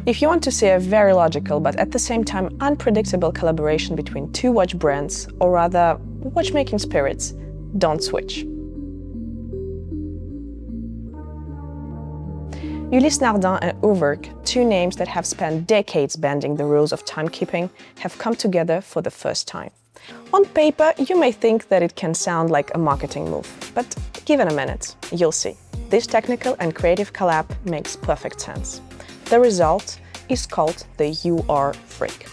If you want to see a very logical but at the same time unpredictable collaboration between two watch brands, or rather watchmaking spirits, don't switch. Ulysse Nardin and URWERK, two names that have spent decades bending the rules of timekeeping, have come together for the first time. On paper, you may think that it can sound like a marketing move, but give it a minute, you'll see. This technical and creative collab makes perfect sense. The result is called the URWERK.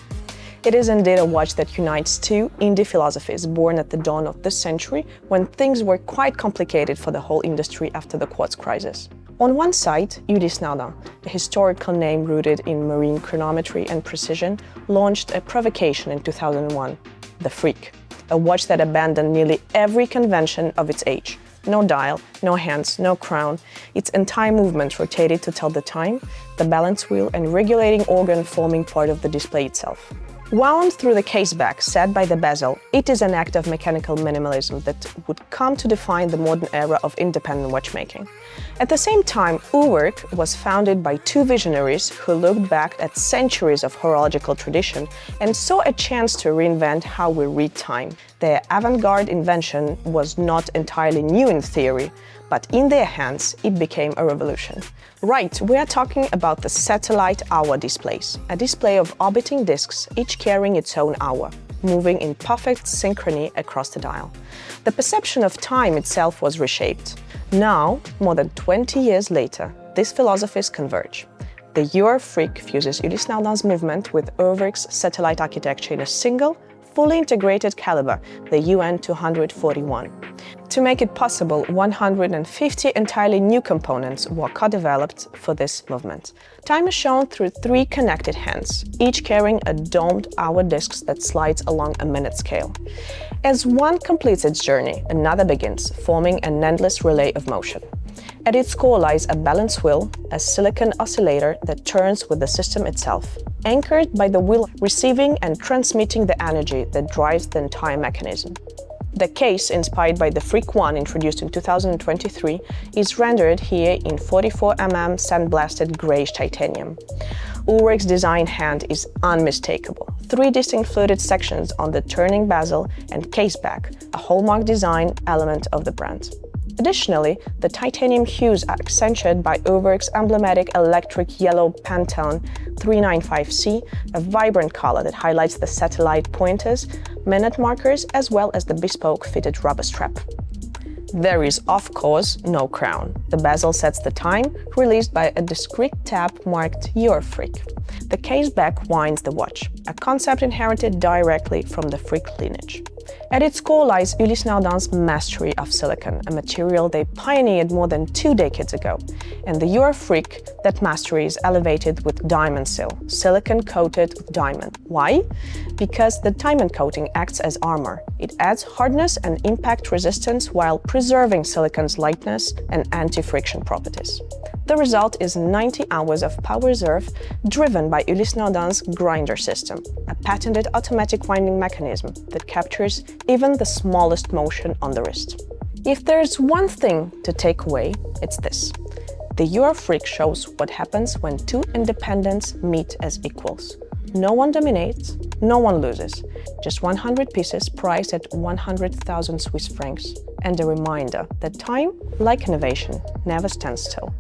It is indeed a watch that unites two indie philosophies born at the dawn of this century, when things were quite complicated for the whole industry after the quartz crisis. On one side, Ulysse Nardin, a historical name rooted in marine chronometry and precision, launched a provocation in 2001, the Freak, a watch that abandoned nearly every convention of its age. No dial, no hands, no crown. Its entire movement rotated to tell the time, the balance wheel and regulating organ forming part of the display itself. Wound through the caseback set by the bezel, it is an act of mechanical minimalism that would come to define the modern era of independent watchmaking. At the same time, URWERK was founded by two visionaries who looked back at centuries of horological tradition and saw a chance to reinvent how we read time. Their avant-garde invention was not entirely new in theory, but in their hands, it became a revolution. Right, we are talking about the satellite hour displays, a display of orbiting discs, each carrying its own hour, moving in perfect synchrony across the dial. The perception of time itself was reshaped. Now, more than 20 years later, these philosophies converge. The URWERK fuses Ulysse Nardin's movement with URWERK's satellite architecture in a single, fully integrated caliber, the UN 241. To make it possible, 150 entirely new components were co-developed for this movement. Time is shown through three connected hands, each carrying a domed hour disc that slides along a minute scale. As one completes its journey, another begins, forming an endless relay of motion. At its core lies a balance wheel, a silicon oscillator that turns with the system itself, anchored by the wheel receiving and transmitting the energy that drives the entire mechanism. The case, inspired by the Freak 1 introduced in 2023, is rendered here in 44 mm sandblasted greyish titanium. URWERK's design hand is unmistakable. Three distinct fluted sections on the turning bezel and caseback, a hallmark design element of the brand. Additionally, the titanium hues are accentuated by URWERK's emblematic electric yellow Pantone 395C, a vibrant color that highlights the satellite pointers, minute markers, as well as the bespoke fitted rubber strap. There is, of course, no crown. The bezel sets the time, released by a discrete tap marked URWERK. The caseback winds the watch, a concept inherited directly from the Freak lineage. At its core lies Ulysse Nardin's mastery of silicon, a material they pioneered more than 2 decades ago. And the URWERK, that mastery is elevated with DIAMonSil, silicon coated with diamond. Why? Because the diamond coating acts as armor. It adds hardness and impact resistance while preserving silicon's lightness and anti-friction properties. The result is 90 hours of power reserve driven by Ulysse Nardin's grinder system, a patented automatic winding mechanism that captures even the smallest motion on the wrist. If there's one thing to take away, it's this. The URWERK shows what happens when two independents meet as equals. No one dominates, no one loses. Just 100 pieces priced at 100,000 Swiss francs. And a reminder that time, like innovation, never stands still.